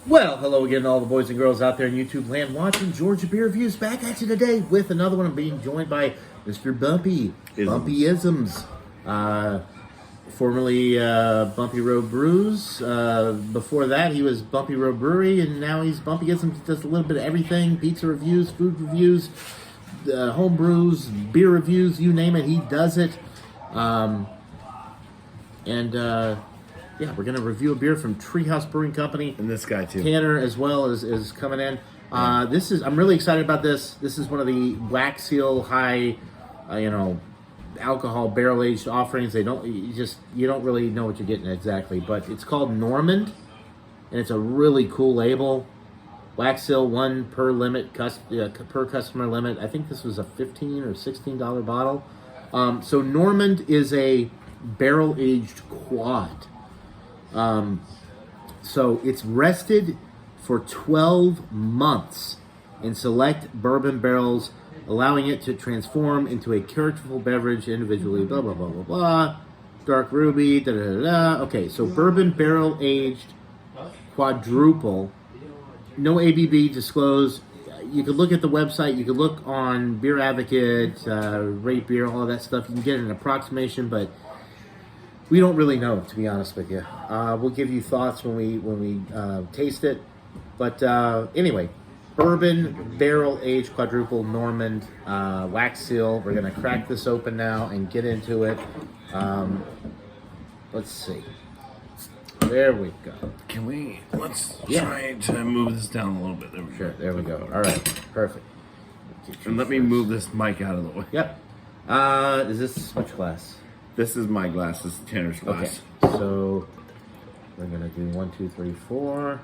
Well, hello again, all the boys and girls out there in YouTube land watching Georgia Beer Reviews. Back at you today with another one. I'm being joined by Mr. Bumpy. Bumpyisms. Formerly Bumpy Road Brews. Before that, he was Bumpy Road Brewery, and now he's Bumpyisms. He does a little bit of everything: pizza reviews, food reviews, home brews, beer reviews, you name it, he does it. Yeah, we're going to review a beer from Treehouse Brewing Company. And this guy, too. Tanner, as well, is coming in. I'm really excited about this. This is one of the Black Seal high, alcohol barrel-aged offerings. You don't really know what you're getting exactly. But it's called Normand, and it's a really cool label. Black Seal, one per customer limit. I think this was a $15 or $16 bottle. So Normand is a barrel-aged quad. So it's rested for 12 months in select bourbon barrels, allowing it to transform into a characterful beverage individually, blah, blah, blah, blah, blah. Dark ruby, da, da, da, da. Okay, so bourbon barrel-aged quadruple. No ABV disclosed. You could look at the website. You could look on Beer Advocate, Rate Beer, all of that stuff. You can get an approximation, but we don't really know, to be honest with you. We'll give you thoughts when we taste it. But anyway, bourbon barrel-aged quadruple Normand wax seal. We're going to crack this open now and get into it. Let's see. There we go. Let's try to move this down a little bit. There we go. All right, perfect. And let me move this mic out of the way. Yep. Is this which glass? This is my glass. This is Tanner's glass. Okay, so we're gonna do 1, 2, 3, 4.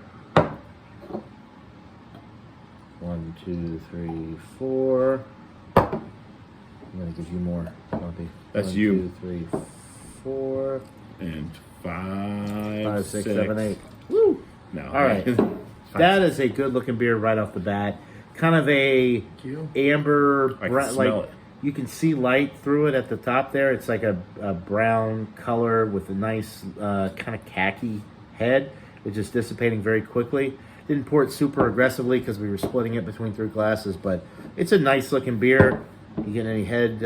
1, 2, 3, 4. I'm gonna give you more, Bumpy. That's 1, you. 2, 3, 4. And 5, 6, 7, 8. Woo! No. All right. That is a good-looking beer right off the bat. Kind of a amber, I can smell it. You can see light through it at the top there. It's like a brown color with a nice kind of khaki head. It's just dissipating very quickly. Didn't pour it super aggressively because we were splitting it between 3 glasses, but it's a nice looking beer. You get any head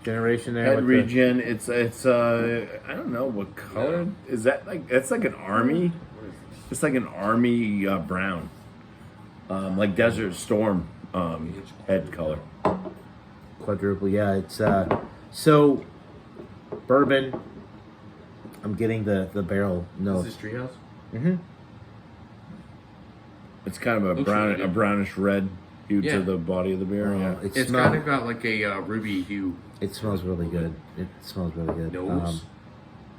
generation there? Head regen. It's I don't know what color is that. Like it's like an army. It's like an army brown, like Desert Storm head color. Quadruple, yeah. It's so bourbon. I'm getting the barrel note. Is this Treehouse? Mm-hmm. It's kind of a brownish red hue to the body of the beer. Yeah, It's kind of got like a ruby hue. It smells really good. Nose.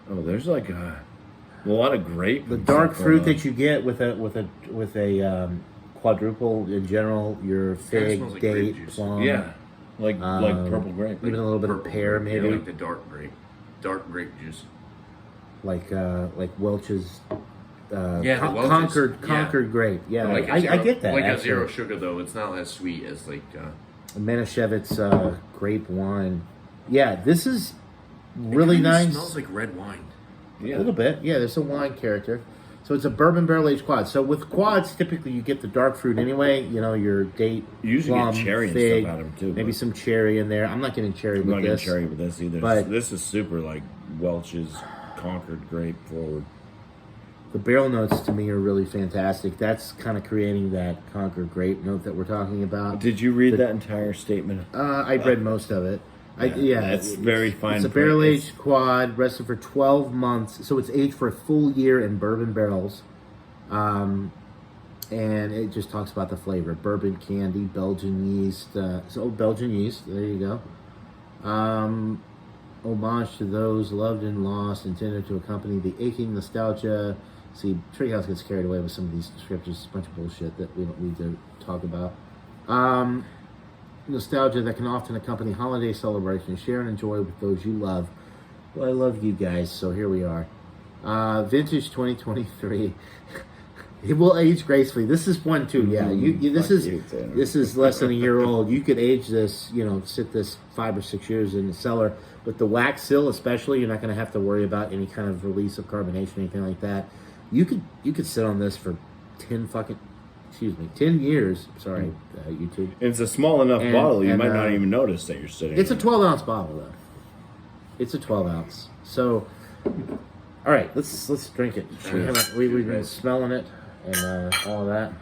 There's like a lot of grape. The dark fruit that you get with a quadruple in general, your fig, like date, grape juice. plum. Yeah. Like purple grape. Even a little bit of pear, maybe. Like the dark grape juice. Like Welch's. The Welch's. Concord grape. Yeah, Like I get that. Like actually. a zero sugar though. It's not as sweet as like. Manischewitz grape wine. Yeah, this is really nice. It smells like red wine. Yeah. A little bit. Yeah, there's a wine character. So it's a bourbon barrel-aged quad. So with quads, typically you get the dark fruit anyway. You know, your date, You usually plum, get cherry fig, and stuff out of them too. maybe some cherry in there. I'm not getting cherry I'm with not this. getting cherry with this either. But this is super like Welch's Concord grape forward. the barrel notes to me are really fantastic. That's kind of creating that Concord grape note that we're talking about. Did you read that entire statement? I read most of it. That's very fine. It's a barrel-aged quad, rested for 12 months. So it's aged for a full year in bourbon barrels. And it just talks about the flavor. Bourbon candy, Belgian yeast. Belgian yeast, there you go. Homage to those loved and lost, intended to accompany the aching nostalgia. See, Treehouse gets carried away with some of these descriptors. It's a bunch of bullshit that we don't need to talk about. Nostalgia that can often accompany holiday celebrations. Share and enjoy with those you love. Well, I love you guys, so here we are. Vintage 2023. It will age gracefully. This is one too. Yeah, this is less than a year old. You could age this, sit this 5 or 6 years in the cellar. With the wax seal, especially, you're not going to have to worry about any kind of release of carbonation or anything like that. You could sit on this for 10 years. Sorry, YouTube. It's a small enough And- bottle, you and, might not even notice that you're sitting. It's a in it. 12-ounce bottle, though. It's a 12 ounce. So, all right, let's drink it. We've been smelling it and all of that.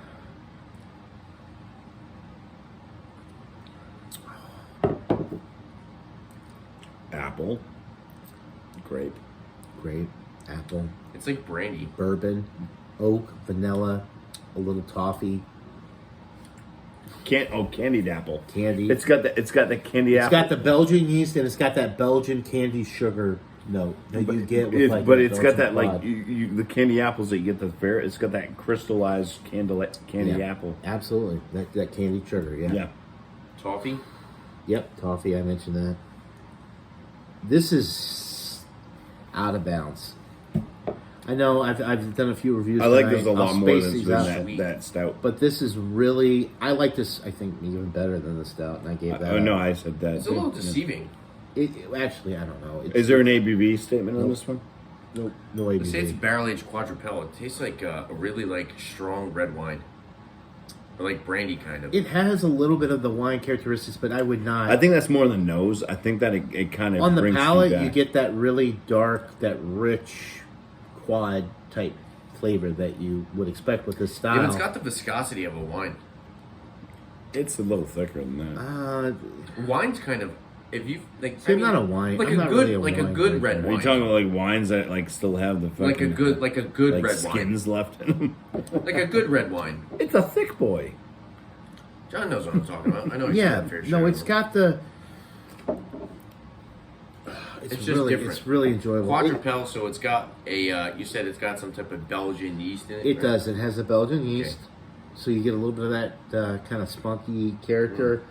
Apple, grape. Apple, It's like brandy. bourbon, oak, vanilla, a little toffee, Candied apple. candy. It's got the candy It's apple. got the Belgian yeast and it's got that Belgian candy sugar note that you get with like. but a it's got Belgian that like quad. the candy apples that you get the fair. It's got that crystallized candy Yeah, apple. Absolutely, that candy sugar. Yeah. Yeah. Toffee. Yep, toffee. I mentioned that. This is out of bounds. I know I've done a few reviews. I like tonight. this a lot I'll more space than these out. that stout. But this is really, I like this. I think even better than the stout, and I gave that. Oh up. no, I said that. It's a little Yeah. deceiving. Actually, I don't know. Is there an ABV statement on Nope. this one? No They say it's ABV? barrel aged quadrupel. It tastes like a really like strong red wine, or like brandy kind of. It has a little bit of the wine characteristics, but I would not. I think that's more the nose. I think that it kind of on the brings palate, you you back. get that really dark, that rich quad type flavor that you would expect with this style. And it's got the viscosity of a wine. It's a little thicker than that. Wine's kind of, if you like. See, I'm not a wine- Like I'm a not good, really a like a wine good drinker. red Are you wine. talking about like wines that like still have the fucking like a good like red skins left in them? wine. Like a good red wine. It's a thick boy. John knows what I'm talking about. I know he's Yeah, had a fair no, share it's of got the. It's just really, different. It's really enjoyable. quadrupel. So it's got a. You said it's got some type of Belgian yeast in it. It right? does. It has a Belgian yeast, so you get a little bit of that kind of spunky character.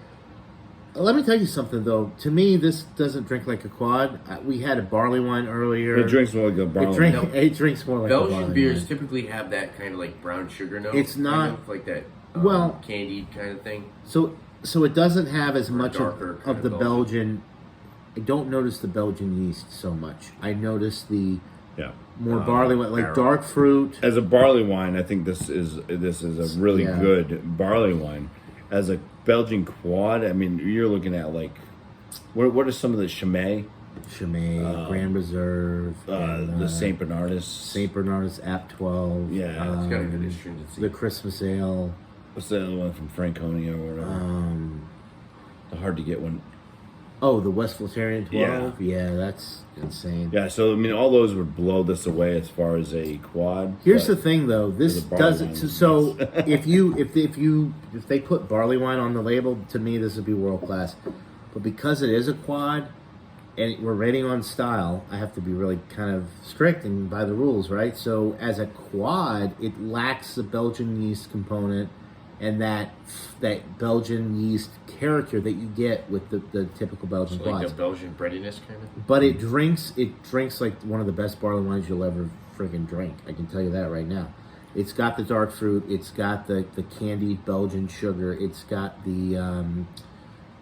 Let me tell you something, though. To me, this doesn't drink like a quad. We had a barley wine earlier. It drinks more like a barley. It drinks more like a barley Belgian beers wine. typically have that kind of like brown sugar note. It's not- kind of like that. Well- candied kind of thing. So it doesn't have as much darker kind of the of Belgian. I don't notice the Belgian yeast so much. I notice the Yeah. more barley wine, like barrel. dark fruit. As a barley wine, I think this is a really Yeah. good barley wine. As a Belgian quad, I mean, you're looking at like what are some of the Chimay, Chimay, Grand Reserve, and, the Saint Bernardus, Saint Bernard's App 12. Yeah, It's got a good astringency. The Christmas Ale. what's the other one from Franconia or whatever? The hard to get one. Oh, the West Flatarian 12. Yeah, that's insane. Yeah, so I mean, all those would blow this away as far as a quad. Here's but the thing, though. This the barley doesn't. wine So if they put barley wine on the label, to me this would be world class. But because it is a quad, and we're rating on style, I have to be really kind of strict and by the rules, right? So as a quad, it lacks the Belgian yeast component and that Belgian yeast character that you get with the typical Belgian So quads. like a Belgian breadiness kind of. But it drinks like one of the best barley wines you'll ever friggin' drink. I can tell you that right now. It's got the dark fruit. It's got the candied Belgian sugar. It's got the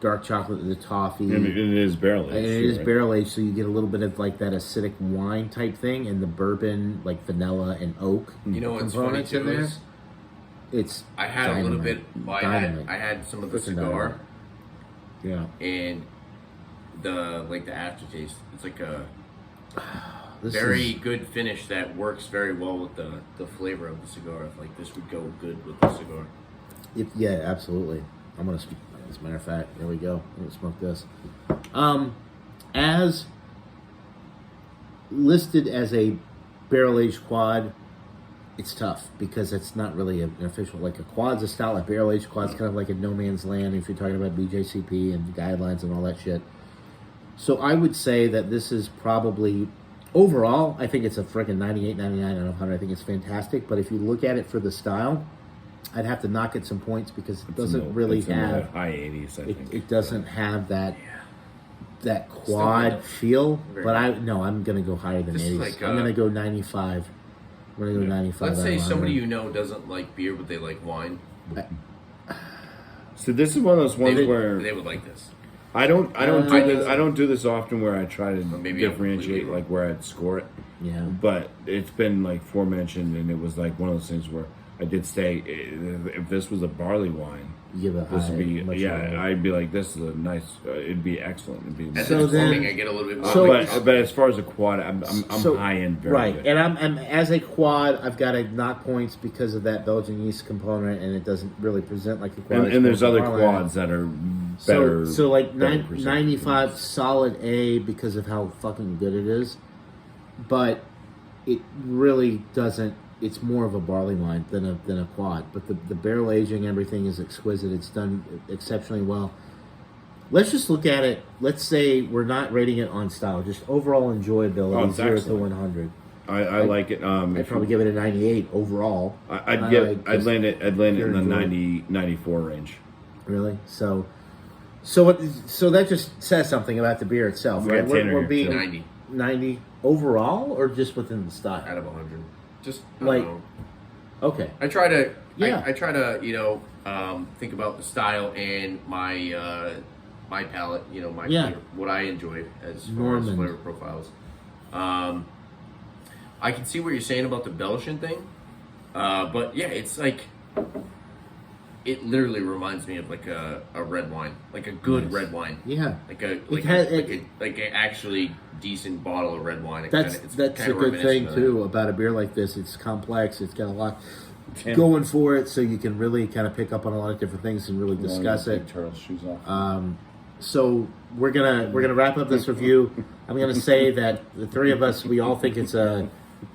dark chocolate, the toffee. And it is barrel aged. And it is right? barrel aged, so you get a little bit of like that acidic wine type thing, and the bourbon, like vanilla and oak You know what's funny components in too there. is It's I had a little bit. dynamite. Well, Dynamite. I had some of the Freaking cigar dynamite. Yeah, and the aftertaste. It's like a this very is- good finish that works very well with the flavor of the cigar. Like this would go good with the cigar. Yeah, absolutely. I'm gonna. As a matter of fact, there we go. I'm gonna smoke this. As listed as a barrel aged quad, it's tough because it's not really an official. Like a quad's a style, like barrel aged quad's kind of like a no man's land if you're talking about BJCP and guidelines and all that shit. So I would say that this is probably overall. I think it's a freaking 98, 99 out of 100. I think it's fantastic. But if you look at it for the style, I'd have to knock it some points because it doesn't really It's in the have. high 80s. I think It doesn't have that Still quad good. feel. Very But I'm gonna go higher than This is 80s. like, I'm gonna go 95. I'm gonna go 95. Let's out say of somebody 100. you know doesn't like beer, but they like wine. so. This is one of those ones They where would like this. I don't do I this. think- I don't do this often where I try to maybe I'm differentiate completely like where I'd score it. Yeah. But it's been like forementioned, and it was like one of those things where I did say if this was a barley wine, Give a this would be much higher. I'd be like, this is a nice. It'd be excellent. It'd be As So it's then- forming, I get a little bit more. So- but as far as a quad, I'm high end, very right, good. and I'm as a quad, I've got to knock points because of that Belgian yeast component, and it doesn't really present like a quad. It's and there's more other barley. quads that are better. So like better percent. 95 solid A because of how fucking good it is, but it really doesn't. It's more of a barley wine than a quad. But the barrel aging, everything is exquisite. It's done exceptionally well. Let's just look at it. Let's say we're not rating it on style, just overall enjoyability, Oh, it's 0 to excellent. 100. I like it. I'd probably give it a 98 overall. I'd like I'd just land it in pure the enjoyment. 94 range. Really? So that just says something about the beer itself, We right? got Tanner We're here, being too. 90 90 overall, or just within the style? out of 100. Just I Like- don't know. Okay. I try to, Yeah. I try to, think about the style and my my palate, my Yeah. flavor, what I enjoy as far Norman. as flavor profiles. I can see what you're saying about the Belgian thing, but yeah, it's like it literally reminds me of like a red wine, like a good Nice. red wine, Yeah. like a actually decent bottle of red wine. That's a good thing too about a beer like this. It's complex. It's got a lot going for it, so you can really kind of pick up on a lot of different things and really discuss it. Turtle's shoes off. So we're gonna wrap up this review. I'm gonna say that the three of us, we all think it's a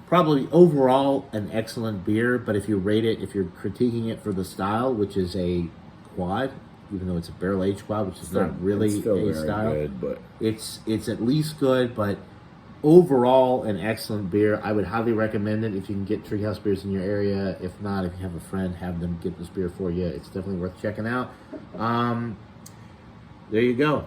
probably overall an excellent beer. But if you rate it, if you're critiquing it for the style, which is a quad, even though it's a barrel aged quad, which is not really It's still a very style, good, but it's at least good. But overall, an excellent beer. I would highly recommend it if you can get Treehouse beers in your area. If not, if you have a friend, have them get this beer for you. It's definitely worth checking out. There you go.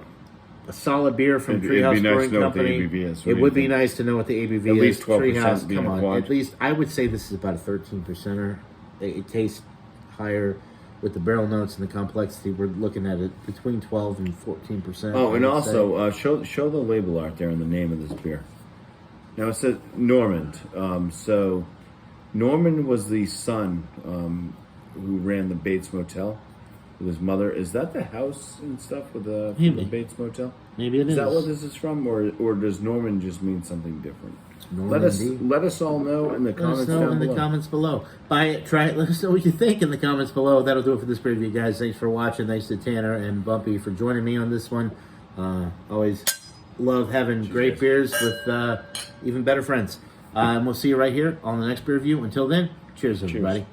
A solid beer from It'd be Treehouse nice to Brewing know what the Company. ABV is. What It do would you be think? nice to know what the ABV At is. least 12% Treehouse, being come a on. quad. At least I would say this is about a 13%er. It tastes higher with the barrel notes and the complexity. We're looking at it between 12 and 14%. Oh, and I would say. also show the label art there and the name of this beer. Now it says Normand. So Norman was the son who ran the Bates Motel with his mother. Is that the house and stuff with the Bates Motel? Maybe it is. Is that what this is from, or does Norman just mean something different? Normandy. Let us all know in the Let comments us know down in below. the comments below. Buy it, try it. Let us know what you think in the comments below. That'll do it for this preview, guys. Thanks for watching. Thanks to Tanner and Bumpy for joining me on this one. Always love having great guys. beers with even better friends. And we'll see you right here on the next beer review. Until then, cheers, everybody.